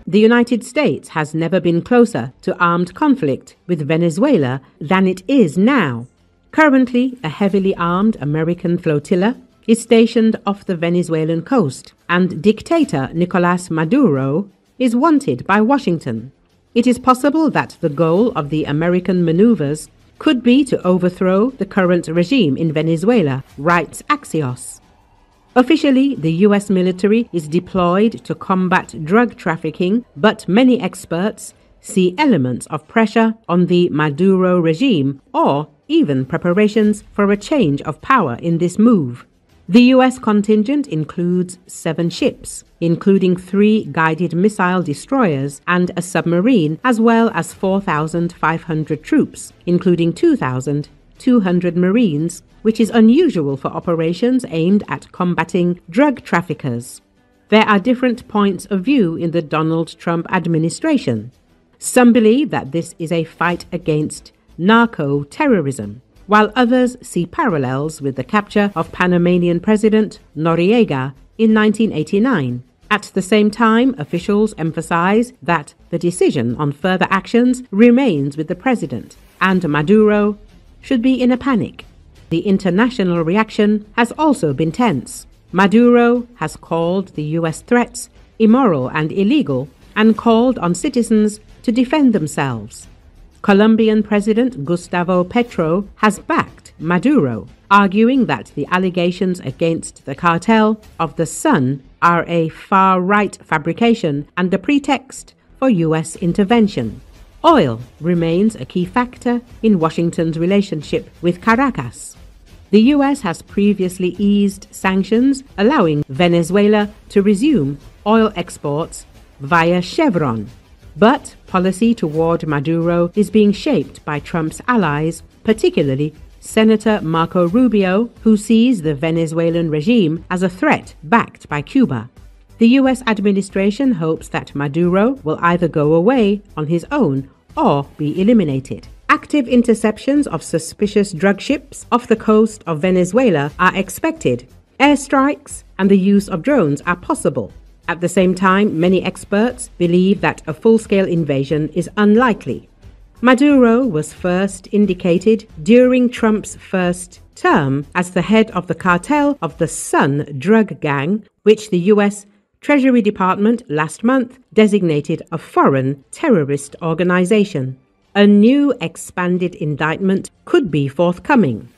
The United States has never been closer to armed conflict with Venezuela than it is now. Currently, a heavily armed American flotilla is stationed off the Venezuelan coast, and dictator Nicolas Maduro is wanted by Washington. It is possible that the goal of the American maneuvers could be to overthrow the current regime in Venezuela, writes Axios. Officially, the U.S. military is deployed to combat drug trafficking, but many experts see elements of pressure on the Maduro regime or even preparations for a change of power in this move. The U.S. contingent includes 7 ships, including 3 guided missile destroyers and a submarine, as well as 4,500 troops, including 2,200 Marines, which is unusual for operations aimed at combating drug traffickers. There are different points of view in the Donald Trump administration. Some believe that this is a fight against narco-terrorism, while others see parallels with the capture of Panamanian President Noriega in 1989. At the same time, officials emphasize that the decision on further actions remains with the president, and Maduro should be in a panic. The international reaction has also been tense. Maduro has called the U.S. threats immoral and illegal and called on citizens to defend themselves. Colombian President Gustavo Petro has backed Maduro, arguing that the allegations against the Cartel of the Sun are a far-right fabrication and a pretext for U.S. intervention. Oil remains a key factor in Washington's relationship with Caracas. The U.S. has previously eased sanctions, allowing Venezuela to resume oil exports via Chevron. But policy toward Maduro is being shaped by Trump's allies, particularly Senator Marco Rubio, who sees the Venezuelan regime as a threat backed by Cuba. The U.S. administration hopes that Maduro will either go away on his own or be eliminated. Active interceptions of suspicious drug ships off the coast of Venezuela are expected. Airstrikes and the use of drones are possible. At the same time, many experts believe that a full-scale invasion is unlikely. Maduro was first indicated during Trump's first term as the head of the Cartel of the Sun drug gang, which the U.S. Treasury Department last month designated a foreign terrorist organization. A new expanded indictment could be forthcoming.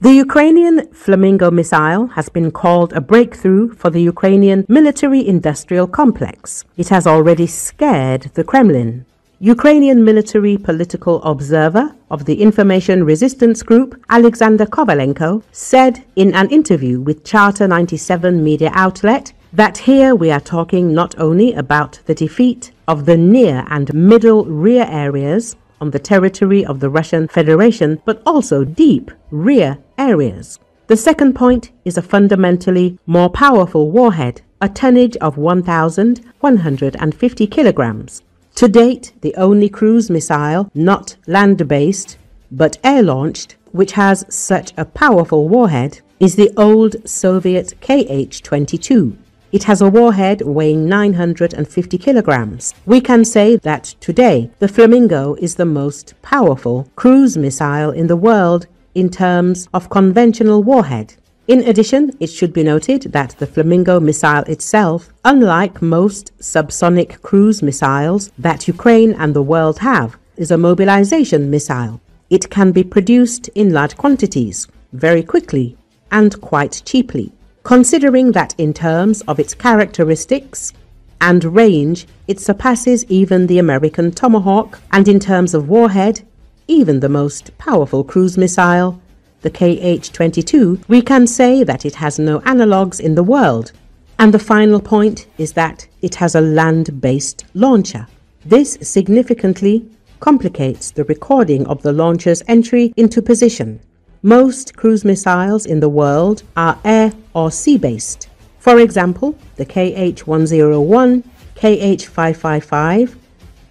The Ukrainian Flamingo missile has been called a breakthrough for the Ukrainian military-industrial complex. It has already scared the Kremlin. Ukrainian military political observer of the information resistance group, Alexander Kovalenko, said in an interview with Charter 97 media outlet that here we are talking not only about the defeat of the near and middle rear areas on the territory of the Russian Federation, but also deep rear areas. The second point is a fundamentally more powerful warhead, a tonnage of 1,150 kilograms. To date, the only cruise missile, not land-based, but air-launched, which has such a powerful warhead, is the old Soviet Kh-22. It has a warhead weighing 950 kilograms. We can say that today, the Flamingo is the most powerful cruise missile in the world in terms of conventional warhead. In addition, it should be noted that the Flamingo missile itself, unlike most subsonic cruise missiles that Ukraine and the world have, is a mobilization missile. It can be produced in large quantities, very quickly, and quite cheaply. Considering that in terms of its characteristics and range, it surpasses even the American Tomahawk, and in terms of warhead, even the most powerful cruise missile, the Kh-22, we can say that it has no analogues in the world. And the final point is that it has a land-based launcher. This significantly complicates the recording of the launcher's entry into position. Most cruise missiles in the world are air or sea-based. For example, the Kh-101, Kh-555,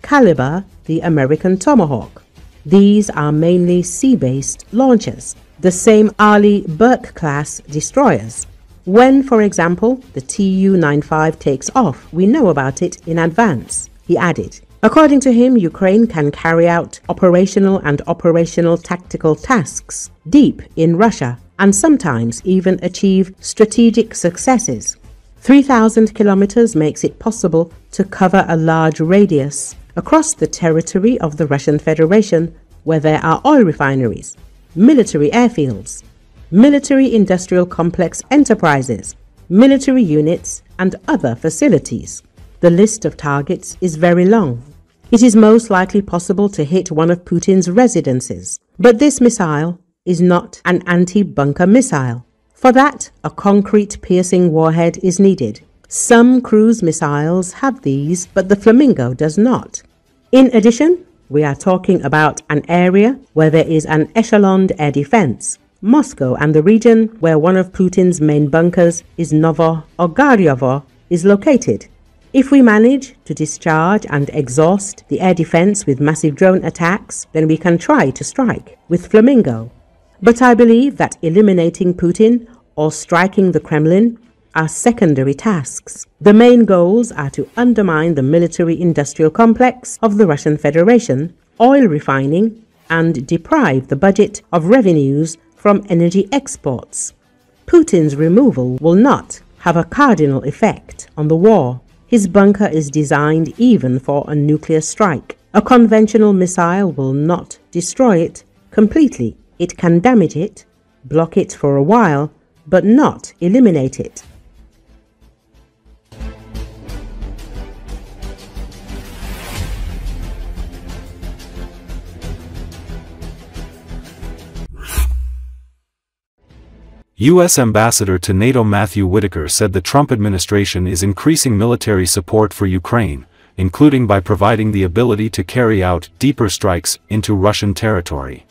caliber the American Tomahawk. These are mainly sea-based launchers, the same Arleigh Burke-class destroyers. When, for example, the Tu-95 takes off, we know about it in advance, he added. According to him, Ukraine can carry out operational and operational tactical tasks deep in Russia and sometimes even achieve strategic successes. 3,000 kilometers makes it possible to cover a large radius across the territory of the Russian Federation, where there are oil refineries, military airfields, military industrial complex enterprises, military units, and other facilities. The list of targets is very long. It is most likely possible to hit one of Putin's residences, but this missile is not an anti-bunker missile. For that, a concrete piercing warhead is needed. Some cruise missiles have these, but the Flamingo does not. In addition, we are talking about an area where there is an echeloned air defense. Moscow and the region where one of Putin's main bunkers is Novo-Ogaryovo is located. If we manage to discharge and exhaust the air defense with massive drone attacks, then we can try to strike with Flamingo. But I believe that eliminating Putin or striking the Kremlin are secondary tasks. The main goals are to undermine the military-industrial complex of the Russian Federation, oil refining, and deprive the budget of revenues from energy exports. Putin's removal will not have a cardinal effect on the war. His bunker is designed even for a nuclear strike. A conventional missile will not destroy it completely. It can damage it, block it for a while, but not eliminate it. U.S. Ambassador to NATO Matthew Whitaker said the Trump administration is increasing military support for Ukraine, including by providing the ability to carry out deeper strikes into Russian territory.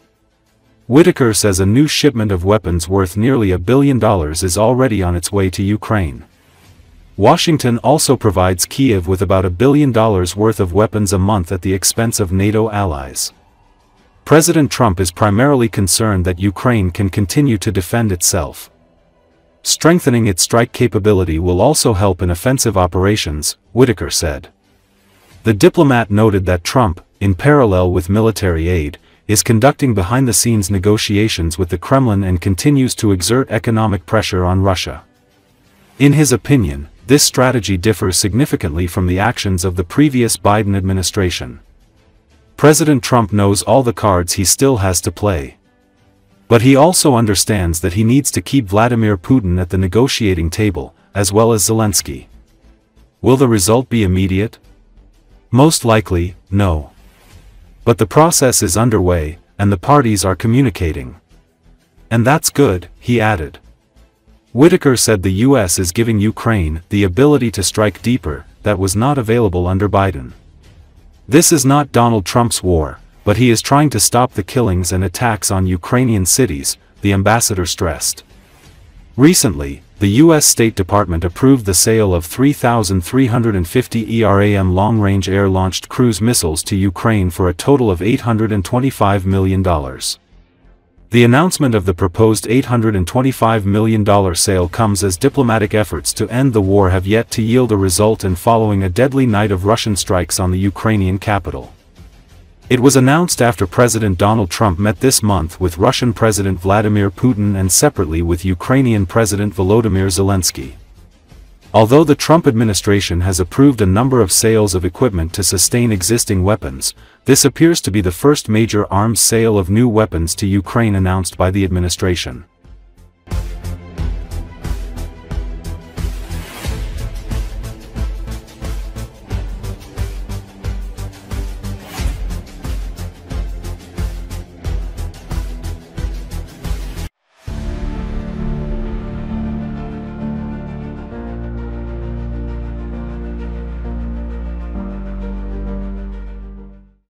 Whitaker says a new shipment of weapons worth nearly $1 billion is already on its way to Ukraine. Washington also provides Kyiv with about $1 billion worth of weapons a month at the expense of NATO allies. President Trump is primarily concerned that Ukraine can continue to defend itself. Strengthening its strike capability will also help in offensive operations, Whitaker said. The diplomat noted that Trump, in parallel with military aid, is conducting behind-the-scenes negotiations with the Kremlin and continues to exert economic pressure on Russia. In his opinion, this strategy differs significantly from the actions of the previous Biden administration. President Trump knows all the cards he still has to play. But he also understands that he needs to keep Vladimir Putin at the negotiating table, as well as Zelensky. Will the result be immediate? Most likely, no. But the process is underway, and the parties are communicating. And that's good, he added. Whitaker said the U.S. is giving Ukraine the ability to strike deeper, that was not available under Biden. This is not Donald Trump's war, but he is trying to stop the killings and attacks on Ukrainian cities, the ambassador stressed. Recently, the U.S. State Department approved the sale of 3,350 ERAM long-range air-launched cruise missiles to Ukraine for a total of $825 million. The announcement of the proposed $825 million sale comes as diplomatic efforts to end the war have yet to yield a result and following a deadly night of Russian strikes on the Ukrainian capital. It was announced after President Donald Trump met this month with Russian President Vladimir Putin and separately with Ukrainian President Volodymyr Zelensky. Although the Trump administration has approved a number of sales of equipment to sustain existing weapons, this appears to be the first major arms sale of new weapons to Ukraine announced by the administration.